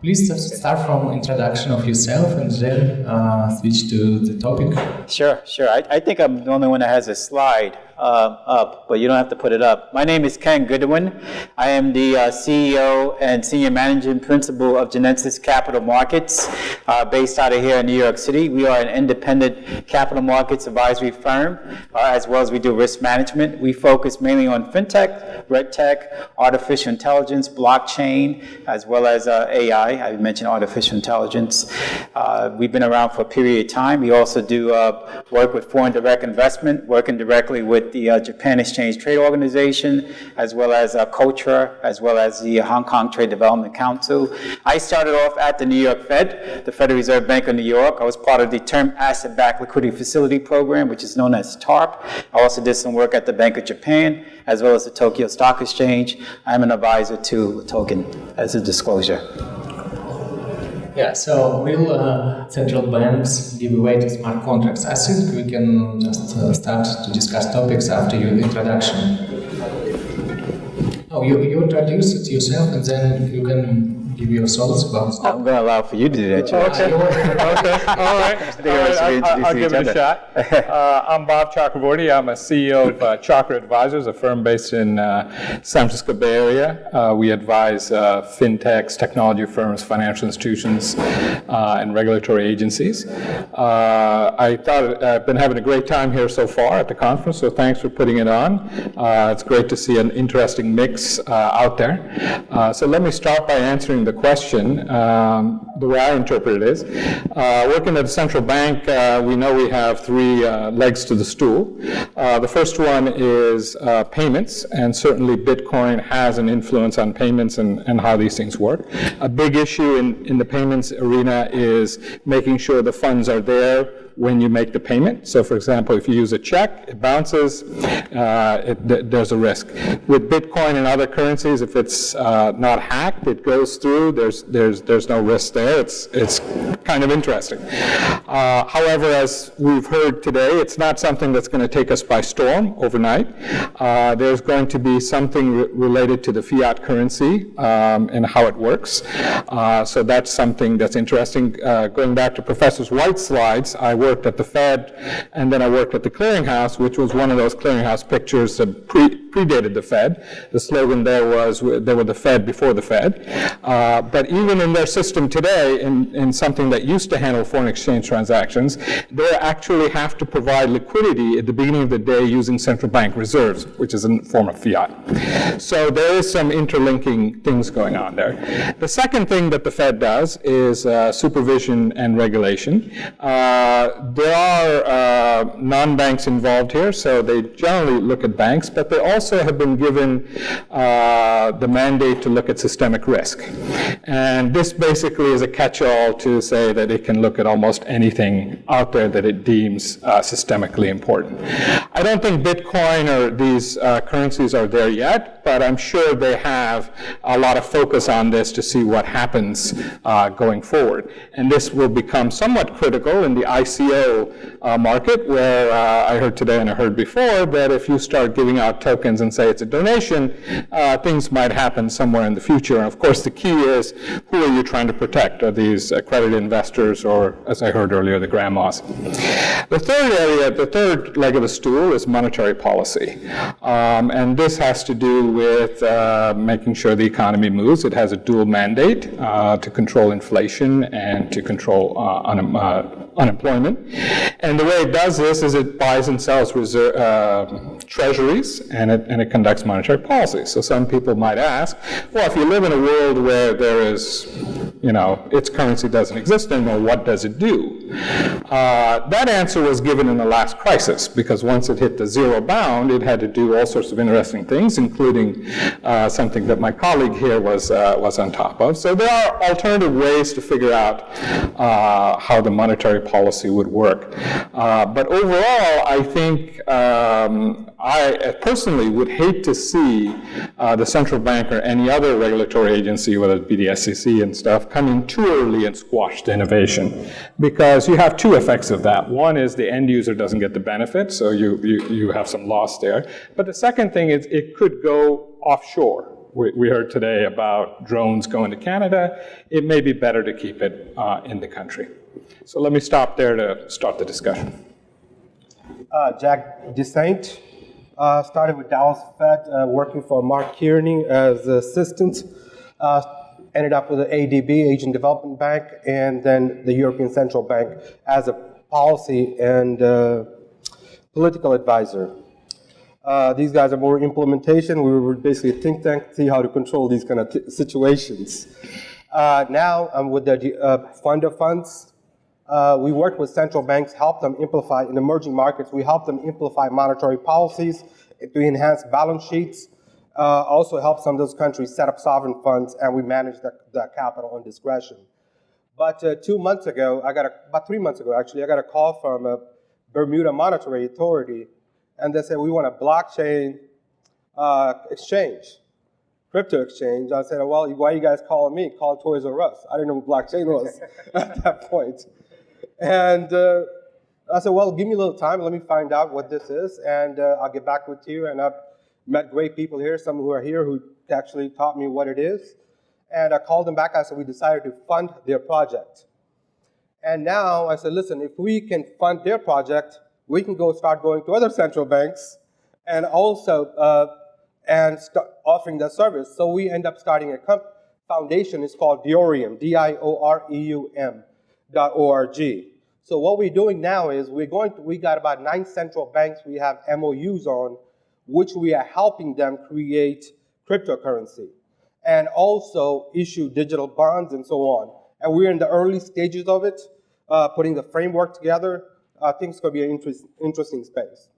Please start from introduction of yourself and then switch to the topic. Sure. I think I'm the only one that has a slide up, but you don't have to put it up. My name is Ken Goodwin. I am the CEO and Senior Managing Principal of Genesis Capital Markets, based out of here in New York City. We are an independent capital markets advisory firm, as well as we do risk management. We focus mainly on fintech, regtech, artificial intelligence, blockchain, as well as AI. I mentioned artificial intelligence. We've been around for a period of time. We also do work with foreign direct investment, working directly with the Japan Exchange Trade Organization, as well as Culture, as well as the Hong Kong Trade Development Council. I started off at the New York Fed, the Federal Reserve Bank of New York. I was part of the Term Asset-Backed Liquidity Facility Program, which is known as TARP. I also did some work at the Bank of Japan, as well as the Tokyo Stock Exchange. I'm an advisor to Token, as a disclosure. Yeah, so will central banks give away to smart contracts? I think we can just start to discuss topics after your introduction. Oh, you introduce it yourself and then you can give your thoughts about stuff. I'm going to allow for you to do that, Joe. Okay, all right. I'll give it a shot. I'm Bob Chakravorty. I'm a CEO of Chakra Advisors, a firm based in San Francisco Bay Area. We advise fintechs, technology firms, financial institutions, and regulatory agencies. I thought I've been having a great time here so far at the conference, so thanks for putting it on. It's great to see an interesting mix out there. So let me start by answering the question. The way I interpret it is, working at a central bank, we know we have three legs to the stool. The first one is payments, and certainly Bitcoin has an influence on payments and how these things work. A big issue in the payments arena is making sure the funds are there when you make the payment. So for example, if you use a check, it bounces, there's a risk. With Bitcoin and other currencies, if it's not hacked, it goes through, there's no risk there. It's kind of interesting. However, as we've heard today, it's not something that's going to take us by storm overnight. There's going to be something related to the fiat currency and how it works. So that's something that's interesting. Going back to Professor White's slides, I worked at the Fed, and then I worked at the clearinghouse, which was one of those clearinghouse pictures that predated the Fed. The slogan there was, they were the Fed before the Fed. But even in their system today, in something that used to handle foreign exchange transactions, they actually have to provide liquidity at the beginning of the day using central bank reserves, which is a form of fiat. So there is some interlinking things going on there. The second thing that the Fed does is supervision and regulation. There are non-banks involved here, so they generally look at banks, but they also have been given the mandate to look at systemic risk. And this basically is a catch-all to say that it can look at almost anything out there that it deems systemically important. I don't think Bitcoin or these currencies are there yet, but I'm sure they have a lot of focus on this to see what happens going forward. And this will become somewhat critical in the ICO market, where I heard today and I heard before that if you start giving out tokens and say it's a donation, things might happen somewhere in the future. And of course, the key is, who are you trying to protect? Are these accredited investors or, as I heard earlier, the grandmas? The third area, the third leg of the stool is monetary policy. And this has to do with making sure the economy moves. It has a dual mandate to control inflation and to control unemployment. And the way it does this is it buys and sells treasuries, and it conducts monetary policy. So some people might ask, well, if you live in a world where there is, its currency doesn't exist anymore, what does it do? That answer was given in the last crisis, because once it hit the zero bound, it had to do all sorts of interesting things, including something that my colleague here was on top of. So there are alternative ways to figure out how the monetary policy would work. But overall, I think I personally would hate to see the central bank or any other regulatory agency, whether it be the SEC and stuff, come in too early and squash the innovation, because you have two effects of that. One is the end user doesn't get the benefit, so you have some loss there. But the second thing is it could go offshore. we heard today about drones going to Canada, it may be better to keep it in the country. So let me stop there to start the discussion. Jack Descent, started with Dallas Fed, working for Mark Kearney as assistant. Ended up with the ADB, Asian Development Bank, and then the European Central Bank as a policy and political advisor. These guys are more implementation. We were basically a think tank, see how to control these kind of situations. Now I'm with the fund of funds. We work with central banks, help them amplify in emerging markets. We help them amplify monetary policies to enhance balance sheets. Also help some of those countries set up sovereign funds, and we manage the capital on discretion. But 2 months ago, about 3 months ago actually, I got a call from a Bermuda Monetary Authority, and they said, we want a blockchain exchange, crypto exchange. I said, well, why are you guys calling me? Call Toys R Us. I didn't know what blockchain was at that point. And I said, well, give me a little time. Let me find out what this is, and I'll get back with you. And I've met great people here, some who are here who actually taught me what it is. And I called them back. I said, we decided to fund their project. And now I said, listen, if we can fund their project, we can start going to other central banks and also start offering that service. So we end up starting a foundation. It's called Dioreum, DIOREUM.org. So what we're doing now is we got about 9 central banks we have MOUs on, which we are helping them create cryptocurrency and also issue digital bonds and so on. And we're in the early stages of it, putting the framework together. I think it's going to be an interesting space.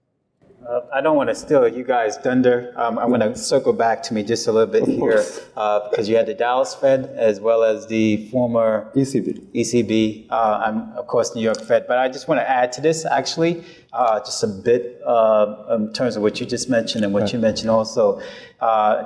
I don't want to steal you guys' thunder. I'm going to circle back to me just a little bit here because you had the Dallas Fed as well as the former ECB. I'm, of course, New York Fed. But I just want to add to this, actually, just a bit in terms of what you just mentioned and what you mentioned also,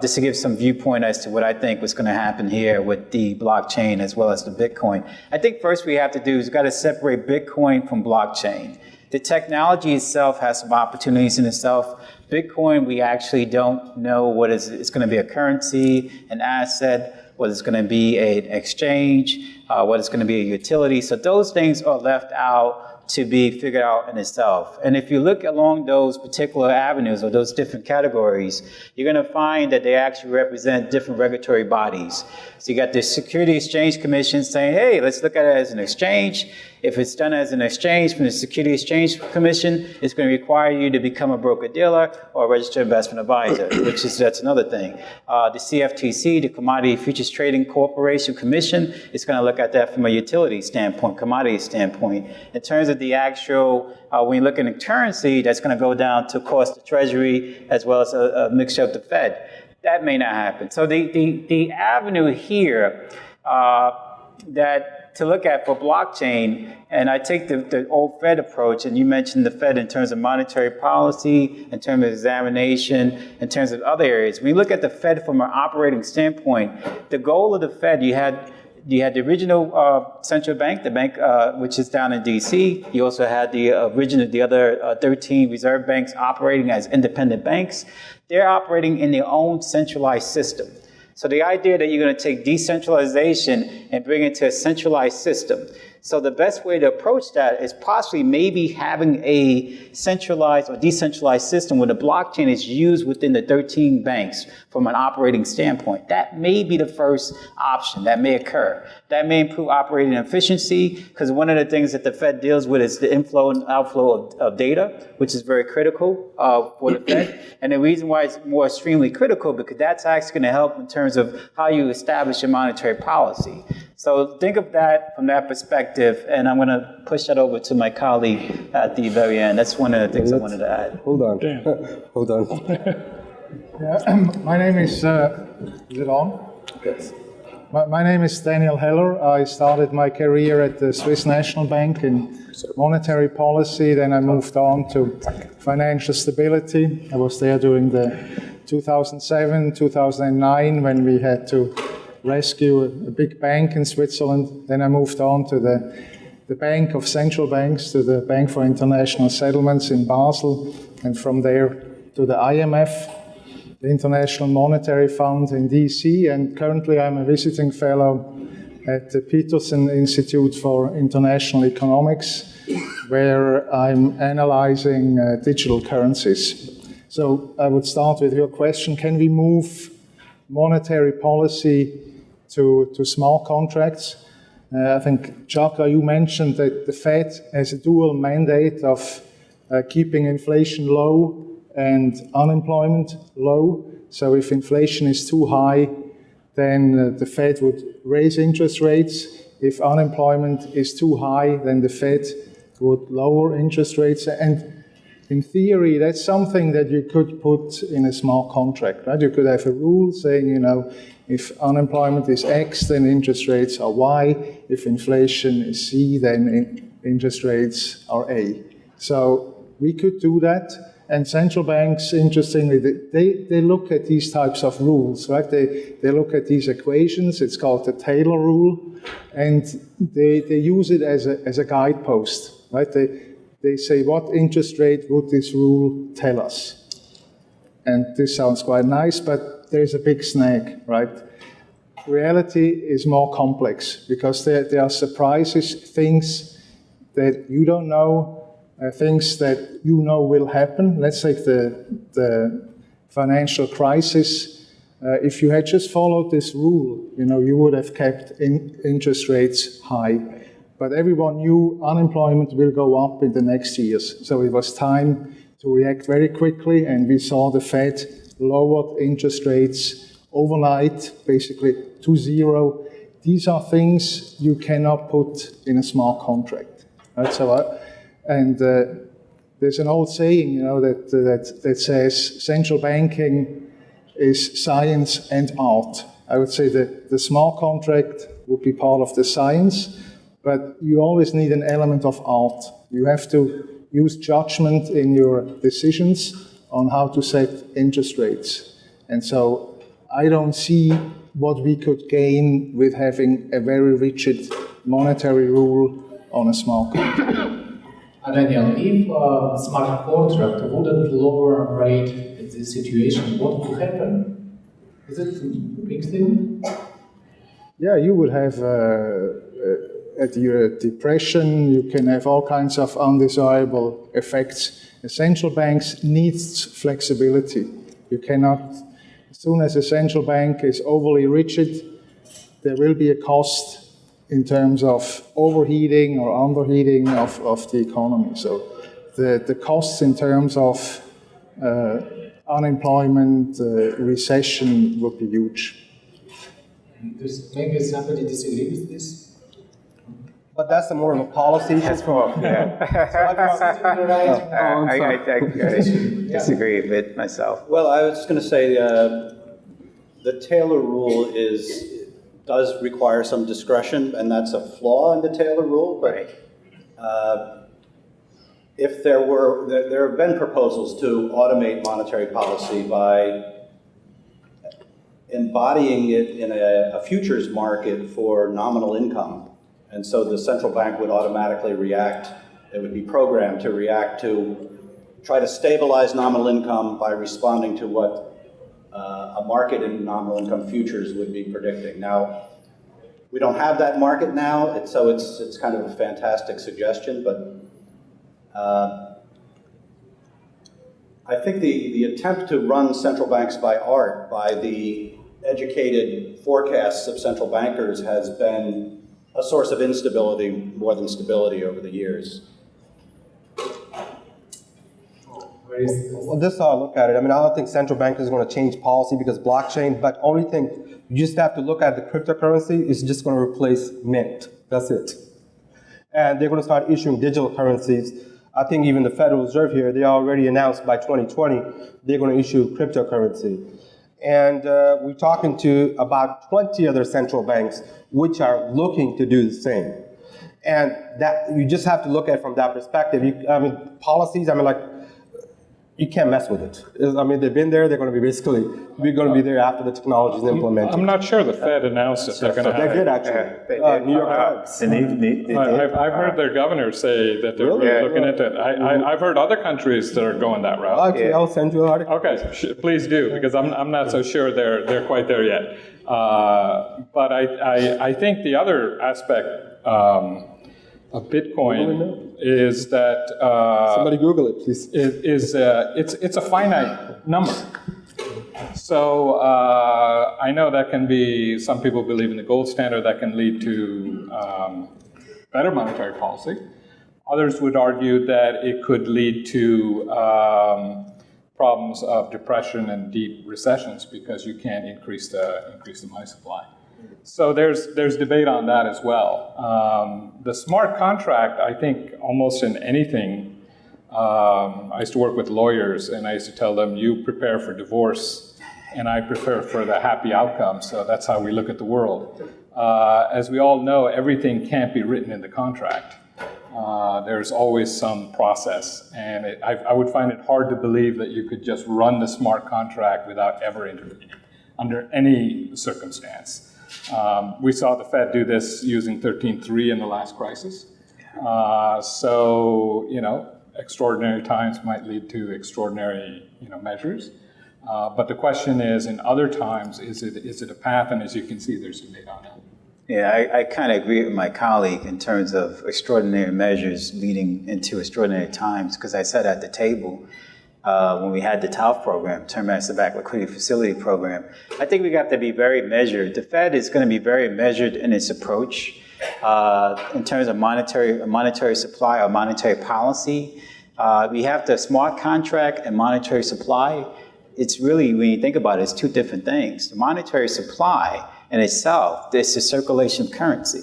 just to give some viewpoint as to what I think was going to happen here with the blockchain as well as the Bitcoin. I think first we have to do is we've got to separate Bitcoin from blockchain. The technology itself has some opportunities in itself. Bitcoin, we actually don't know what it's going to be a currency, an asset, whether it's going to be an exchange, whether it's going to be a utility. So those things are left out to be figured out in itself. And if you look along those particular avenues or those different categories, you're going to find that they actually represent different regulatory bodies. So you got the Security Exchange Commission saying, hey, let's look at it as an exchange. If it's done as an exchange from the Security Exchange Commission, it's going to require you to become a broker-dealer or a registered investment advisor, that's another thing. The CFTC, the Commodity Futures Trading Corporation Commission, is going to look at that from a utility standpoint, commodity standpoint. In terms of the actual, when you look at the currency, that's going to go down to, of course, the Treasury as well as a mixture of the Fed. That may not happen. So the avenue here to look at for blockchain, and I take the old Fed approach, and you mentioned the Fed in terms of monetary policy, in terms of examination, in terms of other areas. When you look at the Fed from an operating standpoint, the goal of the Fed, you had the original central bank, the bank which is down in D.C. You also had the other 13 reserve banks operating as independent banks. They're operating in their own centralized system. So the idea that you're going to take decentralization and bring it to a centralized system. So the best way to approach that is possibly maybe having a centralized or decentralized system where the blockchain is used within the 13 banks from an operating standpoint. That may be the first option that may occur. That may improve operating efficiency, because one of the things that the Fed deals with is the inflow and outflow of data, which is very critical for the Fed. And the reason why it's more extremely critical, because that's actually going to help in terms of how you establish your monetary policy. So think of that from that perspective, and I'm going to push that over to my colleague at the very end. That's one of the things I wanted to add. Hold on. Hold on. My name is it on? Yes. My name is Daniel Heller. I started my career at the Swiss National Bank in monetary policy. Then I moved on to financial stability. I was there during the 2007, 2009 when we had to rescue a big bank in Switzerland. Then I moved on to the Bank of Central Banks, to the Bank for International Settlements in Basel, and from there to the IMF. the International Monetary Fund in DC, and currently I'm a visiting fellow at the Peterson Institute for International Economics, where I'm analyzing digital currencies. So I would start with your question, can we move monetary policy to smart contracts? I think, Chaka, you mentioned that the Fed has a dual mandate of keeping inflation low and unemployment low. So if inflation is too high, then the Fed would raise interest rates. If unemployment is too high, then the Fed would lower interest rates. And in theory, that's something that you could put in a smart contract, right? You could have a rule saying, you know, if unemployment is X, then interest rates are Y. If inflation is C, then interest rates are A. So we could do that. And central banks, interestingly, they look at these types of rules, right? They look at these equations. It's called the Taylor rule, and they use it as a guidepost, right? They say, what interest rate would this rule tell us? And this sounds quite nice, but there's a big snag, right? Reality is more complex because there are surprises, things that you don't know, things that you know will happen. Let's take the financial crisis. If you had just followed this rule, you know, you would have kept interest rates high. But everyone knew unemployment will go up in the next years. So it was time to react very quickly, and we saw the Fed lowered interest rates overnight, basically to zero. These are things you cannot put in a smart contract, right? So, there's an old saying, you know, that says central banking is science and art. I would say that the smart contract would be part of the science, but you always need an element of art. You have to use judgment in your decisions on how to set interest rates. And so I don't see what we could gain with having a very rigid monetary rule on a smart contract. Daniel, if smart contract wouldn't lower rate in this situation, what would happen? Is it a big thing? Yeah, you would have at your depression, you can have all kinds of undesirable effects. The central banks needs flexibility. You cannot, as soon as a central bank is overly rigid, there will be a cost in terms of overheating or underheating of the economy. So the costs in terms of unemployment, recession would be huge. Maybe somebody disagrees with this? But that's more of a policy. That's more, yeah. I disagree with myself. Well, I was going to say the Taylor rule does require some discretion, and that's a flaw in the Taylor rule. But if there have been proposals to automate monetary policy by embodying it in a futures market for nominal income. And so the central bank would automatically react, it would be programmed to react to try to stabilize nominal income by responding to what a market in nominal income futures would be predicting. Now, we don't have that market now, so it's kind of a fantastic suggestion, but I think the attempt to run central banks by art, by the educated forecasts of central bankers, has been a source of instability more than stability over the years. Well, this is how I look at it. I mean, I don't think central bank is going to change policy because blockchain, but only thing, you just have to look at the cryptocurrency, it's just going to replace mint. That's it. And they're going to start issuing digital currencies. I think even the Federal Reserve here, they already announced by 2020, they're going to issue cryptocurrency. And we're talking to about 20 other central banks which are looking to do the same. And that you just have to look at it from that perspective. Policies, like you can't mess with it. I mean, they've been there. They're going to be we're going to be there after the technology is implemented. I'm not sure the Fed announced that they're going to have. They did actually. New York Times. I've heard their governor say that they're really looking into it. I've heard other countries that are going that route. Actually, I'll send you an article. Okay, please do, because I'm not so sure they're quite there yet. But I think the other aspect of Bitcoin is that somebody Google it, please. It's a finite number. So I know that can be, some people believe in the gold standard, that can lead to better monetary policy. Others would argue that it could lead to problems of depression and deep recessions because you can't increase the money supply. So there's debate on that as well. The smart contract, I think, almost in anything. I used to work with lawyers, and I used to tell them, you prepare for divorce, and I prepare for the happy outcome. So that's how we look at the world. As we all know, everything can't be written in the contract. There's always some process, and I would find it hard to believe that you could just run the smart contract without ever intervening under any circumstance. We saw the Fed do this using 13.3 in the last crisis. So, extraordinary times might lead to extraordinary, measures. But the question is, in other times, is it a path? And as you can see, there's debate on that. Yeah, I kind of agree with my colleague in terms of extraordinary measures leading into extraordinary times, because I sat at the table when we had the TALF program, Term Asset-Backed Liquidity Facility program. I think we have to be very measured. The Fed is going to be very measured in its approach in terms of monetary supply or monetary policy. We have the smart contract and monetary supply. It's really, when you think about it, it's two different things. The monetary supply in itself, this is circulation of currency.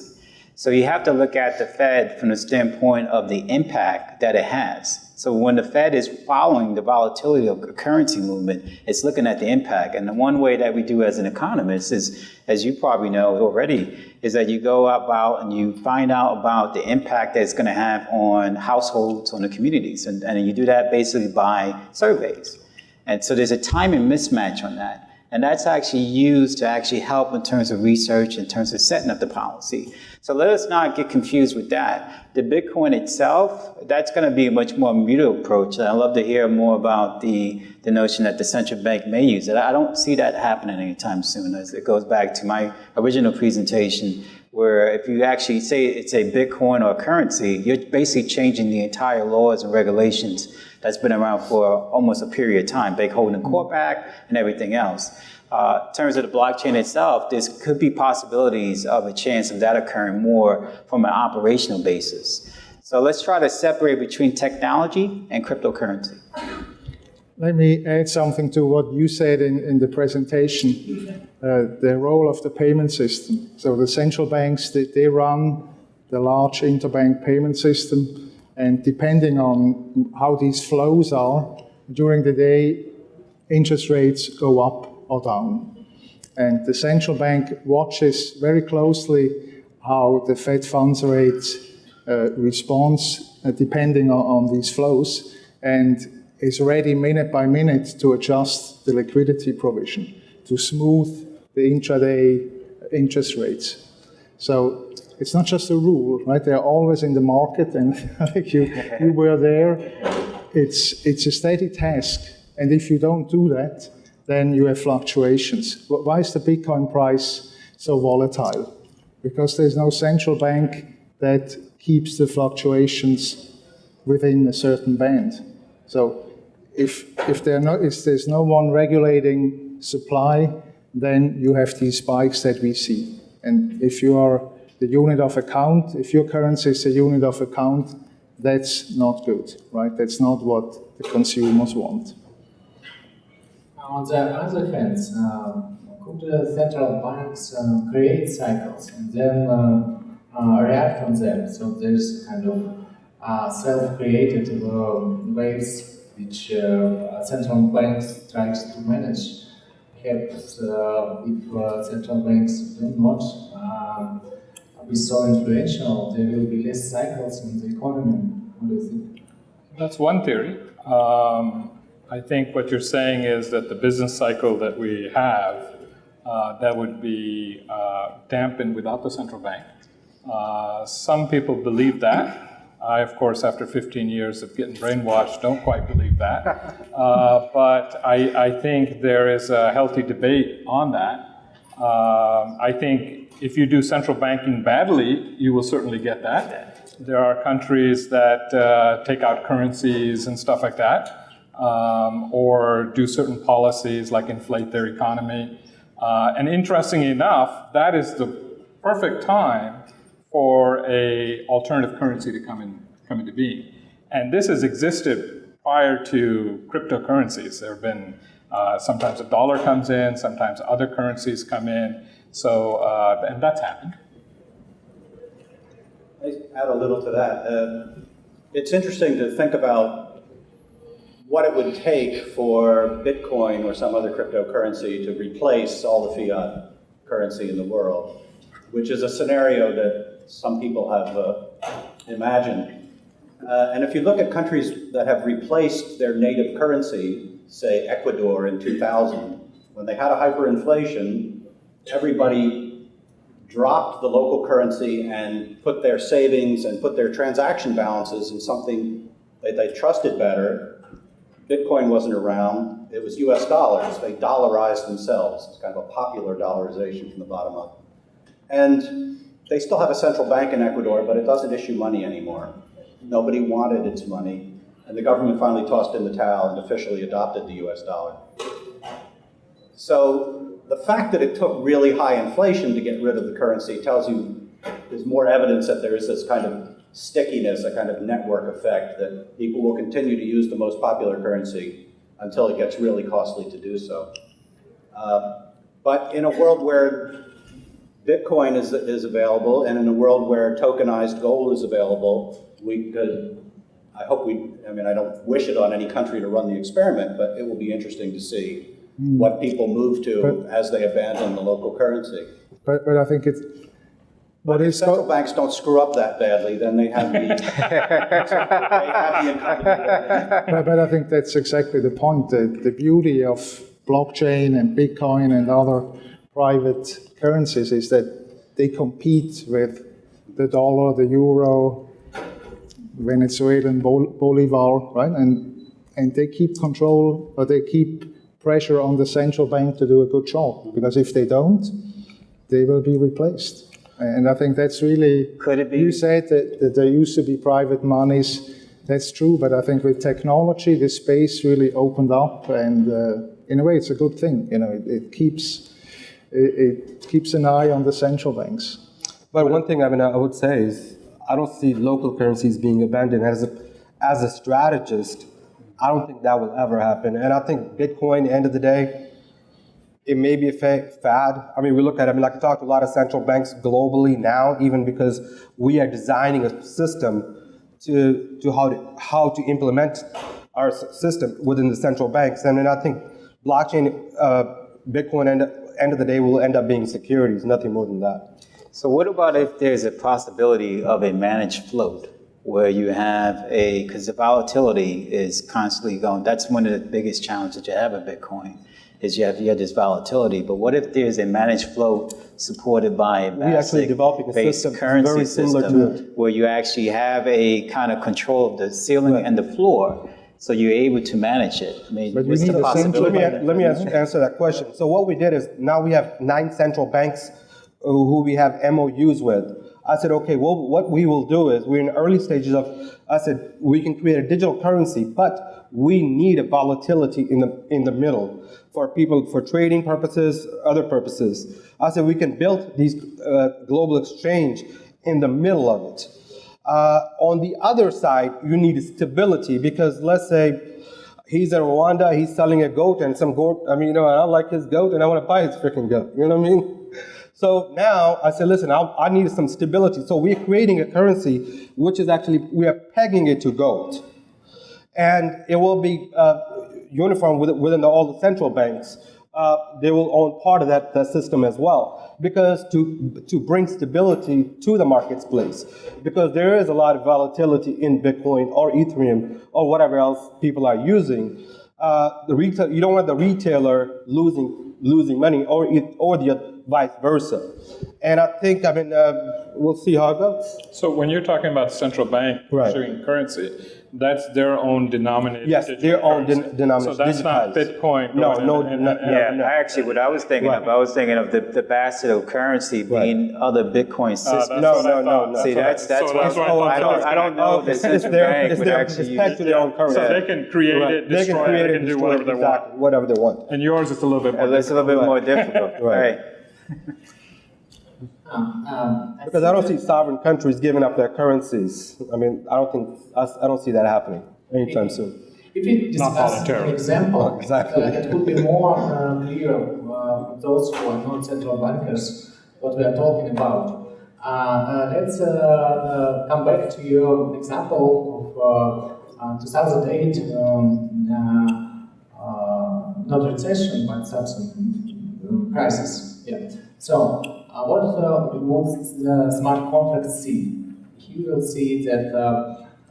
So you have to look at the Fed from the standpoint of the impact that it has. So when the Fed is following the volatility of the currency movement, it's looking at the impact. And the one way that we do as an economist is, as you probably know already, is that you go about and you find out about the impact that it's going to have on households, on the communities. And you do that basically by surveys. And so there's a timing mismatch on that. And that's actually used to actually help in terms of research, in terms of setting up the policy. So let us not get confused with that. The Bitcoin itself, that's going to be a much more muted approach. And I'd love to hear more about the notion that the central bank may use it. I don't see that happening anytime soon. As it goes back to my original presentation, where if you actually say it's a Bitcoin or a currency, you're basically changing the entire laws and regulations that's been around for almost a period of time, Bank Holding Corp Act and everything else. In terms of the blockchain itself, there could be possibilities of a chance of that occurring more from an operational basis. So let's try to separate between technology and cryptocurrency. Let me add something to what you said in the presentation, the role of the payment system. So the central banks, they run the large interbank payment system, and depending on how these flows are, during the day, interest rates go up or down. And the central bank watches very closely how the Fed funds rate responds depending on these flows, and is ready minute by minute to adjust the liquidity provision to smooth the intraday interest rates. So it's not just a rule, right? They're always in the market, and I think you were there. It's a steady task, and if you don't do that, then you have fluctuations. Why is the Bitcoin price so volatile? Because there's no central bank that keeps the fluctuations within a certain band. So if there's no one regulating supply, then you have these spikes that we see. And if you are the unit of account, if your currency is a unit of account, that's not good, right? That's not what the consumers want. On the other hand, could the central banks create cycles and then react on them? So there's kind of self-created ways which central banks try to manage. Perhaps if central banks do not be so influential, there will be less cycles in the economy. What do you think? That's one theory. I think what you're saying is that the business cycle that we have, that would be dampened without the central bank. Some people believe that. I, of course, after 15 years of getting brainwashed, don't quite believe that. But I think there is a healthy debate on that. I think if you do central banking badly, you will certainly get that. There are countries that take out currencies and stuff like that, or do certain policies like inflate their economy. And interestingly enough, that is the perfect time for a alternative currency to come into being. And this has existed prior to cryptocurrencies. There have been, sometimes a dollar comes in, sometimes other currencies come in. So, and that's happened. I add a little to that. It's interesting to think about what it would take for Bitcoin or some other cryptocurrency to replace all the fiat currency in the world, which is a scenario that some people have imagined. And if you look at countries that have replaced their native currency, say Ecuador in 2000, when they had a hyperinflation, everybody dropped the local currency and put their savings and put their transaction balances in something that they trusted better. Bitcoin wasn't around, it was US dollars. They dollarized themselves. It's kind of a popular dollarization from the bottom up. And they still have a central bank in Ecuador, but it doesn't issue money anymore. Nobody wanted its money, and the government finally tossed in the towel and officially adopted the US dollar. So the fact that it took really high inflation to get rid of the currency tells you there's more evidence that there is this kind of stickiness, a kind of network effect, that people will continue to use the most popular currency until it gets really costly to do so. But in a world where Bitcoin is available, and in a world where tokenized gold is available, we could, I don't wish it on any country to run the experiment, but it will be interesting to see what people move to as they abandon the local currency. But I think it's... But if central banks don't screw up that badly, then they have the incumbent. But I think that's exactly the point. The beauty of blockchain and Bitcoin and other private currencies is that they compete with the dollar, the euro, Venezuelan bolivar, right? And they keep control, or they keep pressure on the central bank to do a good job. Because if they don't, they will be replaced. And I think that's really... Could it be? You said that there used to be private monies. That's true, but I think with technology, the space really opened up, and in a way, it's a good thing. You know, it keeps an eye on the central banks. But one thing I would say is I don't see local currencies being abandoned. As a strategist, I don't think that will ever happen. And I think Bitcoin, at the end of the day, it may be a fad. I mean, we look at it, I talk to a lot of central banks globally now, even because we are designing a system to how to implement our system within the central banks. And then I think blockchain, Bitcoin, end of the day, will end up being securities, nothing more than that. So what about if there's a possibility of a managed float where you have because the volatility is constantly going, that's one of the biggest challenges that you have in Bitcoin, is you have this volatility. But what if there's a managed float supported by a We're actually developing a system very similar to it, where you actually have a kind of control of the ceiling and the floor, so you're able to manage it? I mean, But what's the possibility? Let me answer that question. So what we did is, now we have 9 central banks who we have MOUs with. I said, okay, well, what we will do is, we're in early stages of, I said, we can create a digital currency, but we need a volatility in the middle for people, for trading purposes, other purposes. I said, we can build these global exchange in the middle of it. On the other side, you need stability, because let's say he's in Rwanda, he's selling a goat, and some goat, I don't like his goat, and I want to buy his freaking goat, you know what I mean? So now I said, listen, I need some stability. So we're creating a currency, which is actually, we are pegging it to gold. And it will be uniform within all the central banks. They will own part of that system as well, because to bring stability to the marketplace, because there is a lot of volatility in Bitcoin or Ethereum or whatever else people are using. the retail, you don't want the retailer losing money, or the vice versa. And I think, we'll see how it goes. So when you're talking about central bank Right. issuing currency, that's their own denominated. Yes, digital their own currency. denominated. So that's not digitized. Bitcoin. No, going no, in no, and- Yeah, no. actually, what I was thinking Right. of, I was thinking of the basket of currency being other Bitcoin systems. That's No, what I no, thought. no. See, that's So why that's why I thought I don't know if the It's central their, bank it's would their, actually it's use pegged to their own currency. So they can create Right. it, They can destroy create it, it, and do destroy whatever it, they want. exactly, whatever they want. And yours is a little bit more. It's a little bit Right. more difficult. Right. Because I don't see sovereign countries giving up their currencies. I don't see that happening anytime soon. If we Not discuss voluntarily. an example, Exactly. it would be more clear for those who are not central bankers what we are talking about. Let's come back to your example of 2008, not recession, but some crisis. Yeah. So, what would the smart contracts see? You will see that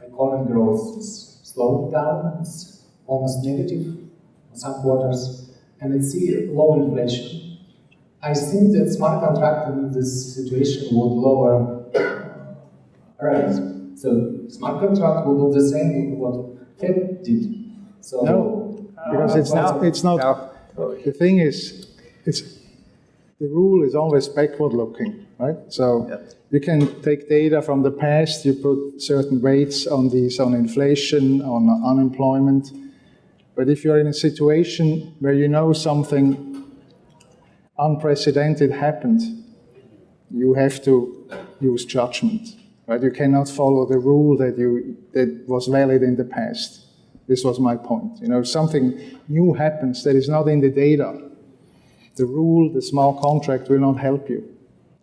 economic growth is slowing down, it's almost negative in some quarters, and it's see low inflation. I think that smart contract in this situation would lower rates. So smart contract will do the same what Fed did. So No, because it's not. The thing is, the rule is always backward looking, right? So you can take data from the past, you put certain rates on inflation, on unemployment. But if you're in a situation where you know something unprecedented happened, you have to use judgment, right? You cannot follow the rule that was valid in the past. This was my point. If something new happens that is not in the data, the rule, the small contract will not help you.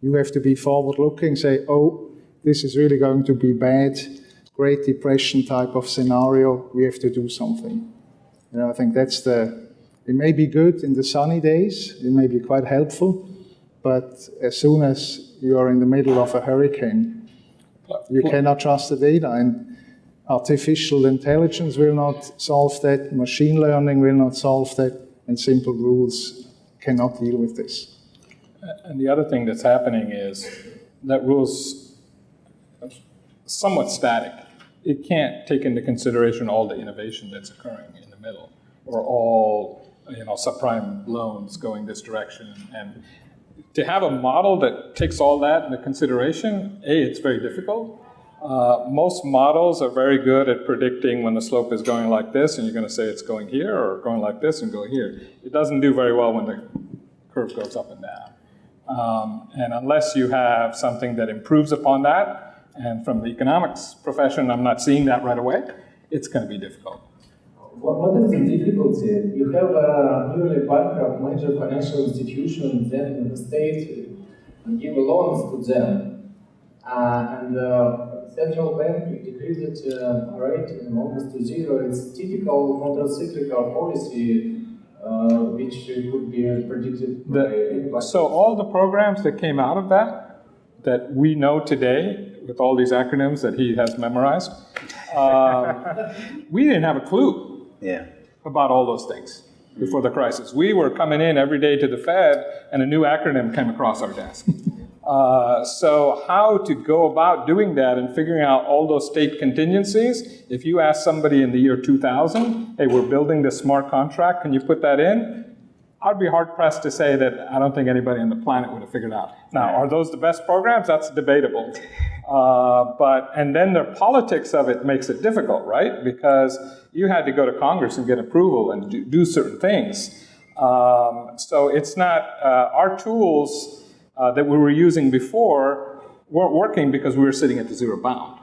You have to be forward-looking, say, oh, this is really going to be bad, Great Depression type of scenario, we have to do something. I think it may be good in the sunny days, it may be quite helpful, but as soon as you are in the middle of a hurricane, you cannot trust the data, and artificial intelligence will not solve that, machine learning will not solve that, and simple rules cannot deal with this. And the other thing that's happening is that rule's somewhat static. It can't take into consideration all the innovation that's occurring in the middle, or all subprime loans going this direction. And to have a model that takes all that into consideration, it's very difficult. Most models are very good at predicting when the slope is going like this, and you're going to say it's going here, or going like this and going here. It doesn't do very well when the curve goes up and down. And unless you have something that improves upon that, and from the economics profession, I'm not seeing that right away, it's going to be difficult. What is the difficulty? You have a newly bankrupt major financial institution, then the state give loans to them, and the central bank decreased rate almost to zero. It's typical counter-cyclical policy which could be predicted by anybody. So all the programs that came out of that we know today, with all these acronyms that he has memorized, we didn't have a clue about all those things before the crisis. We were coming in every day to the Fed, and a new acronym came across our desk. So how to go about doing that and figuring out all those state contingencies, if you ask somebody in the year 2000, hey, we're building this smart contract, can you put that in? I'd be hard-pressed to say that I don't think anybody on the planet would have figured out. Now, are those the best programs? That's debatable. And then the politics of it makes it difficult, right? Because you had to go to Congress and get approval and do certain things. So it's not, our tools that we were using before weren't working because we were sitting at the zero bound.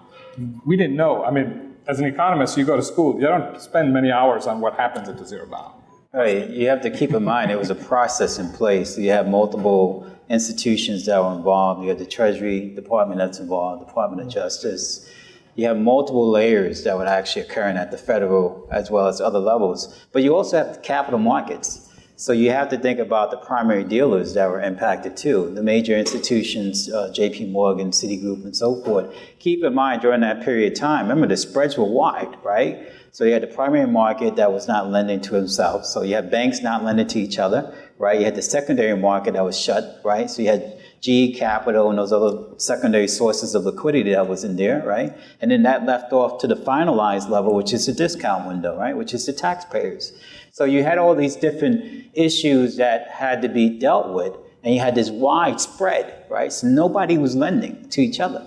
We didn't know. I mean, as an economist, you go to school, you don't spend many hours on what happens at the zero bound. Right. You have to keep in mind there was a process in place. You have multiple institutions that were involved. You have the Treasury Department that's involved, Department of Justice. You have multiple layers that would actually occur at the federal as well as other levels. But you also have the capital markets. So you have to think about the primary dealers that were impacted too, the major institutions, JP Morgan, Citigroup, and so forth. Keep in mind during that period of time, remember the spreads were wide, right? So you had the primary market that was not lending to themselves. So you had banks not lending to each other, right? You had the secondary market that was shut, right? So you had GE Capital and those other secondary sources of liquidity that was in there, right? And then that left off to the finalized level, which is the discount window, right? Which is the taxpayers. So you had all these different issues that had to be dealt with, and you had this wide spread, right? So nobody was lending to each other.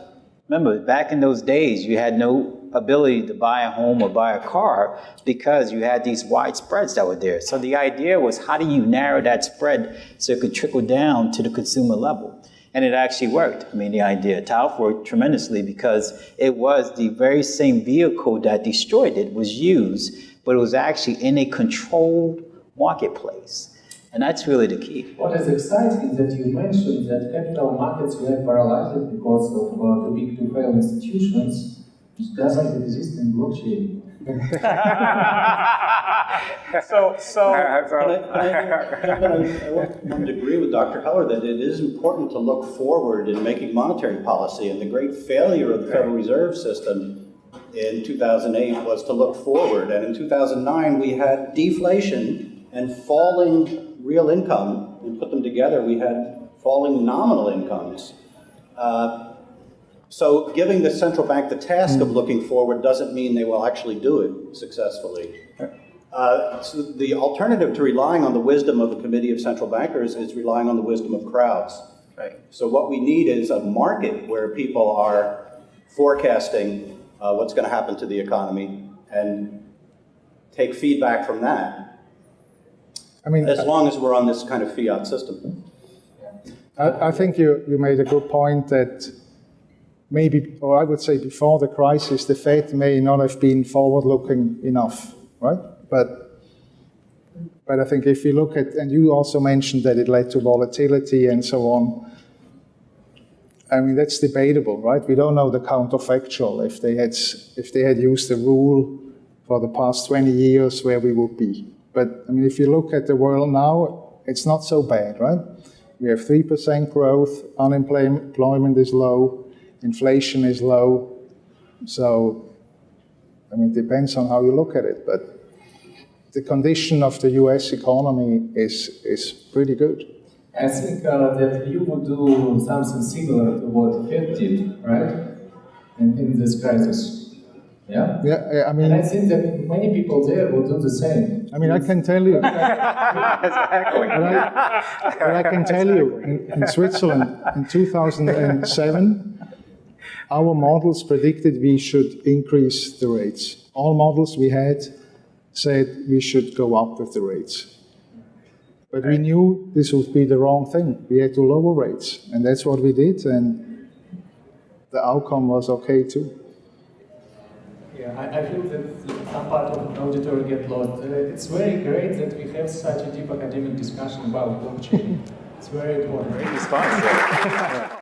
Remember, back in those days, you had no ability to buy a home or buy a car because you had these wide spreads that were there. So the idea was, how do you narrow that spread so it could trickle down to the consumer level? And it actually worked. I mean, the idea. TALF worked tremendously because it was the very same vehicle that destroyed it was used, but it was actually in a controlled marketplace. And that's really the key. What is exciting is that you mentioned that capital markets were paralyzed because of the big to fail institutions, which doesn't exist in blockchain. I want to agree with Dr. Heller that it is important to look forward in making monetary policy, and the great failure of the Federal Reserve System in 2008 was to look forward. And in 2009, we had deflation and falling real income, and put them together, we had falling nominal incomes. So giving the central bank the task of looking forward doesn't mean they will actually do it successfully. So the alternative to relying on the wisdom of a committee of central bankers is relying on the wisdom of crowds. Right. So what we need is a market where people are forecasting what's going to happen to the economy and take feedback from that. I mean, as long as we're on this kind of fiat system. I think you made a good point that maybe, or I would say before the crisis, the Fed may not have been forward-looking enough, right? But I think if you look at, and you also mentioned that it led to volatility and so on. I mean, that's debatable, right? We don't know the counterfactual. If they had used the rule for the past 20 years, where we would be. But I mean, if you look at the world now, it's not so bad, right? We have 3% growth, unemployment is low, inflation is low. So, I mean, it depends on how you look at it, but the condition of the US economy is pretty good. I think that you would do something similar to what Fed did, right? In this crisis. Yeah? Yeah, I mean... And I think that many people there will do the same. I mean, I can tell you... Exactly. But I can tell you, in Switzerland, in 2007, our models predicted we should increase the rates. All models we had said we should go up with the rates. But we knew this would be the wrong thing. We had to lower rates, and that's what we did, and the outcome was okay too. Yeah, I feel that some part of the auditory get lost. It's very great that we have such a deep academic discussion about blockchain. It's very important. Great response there.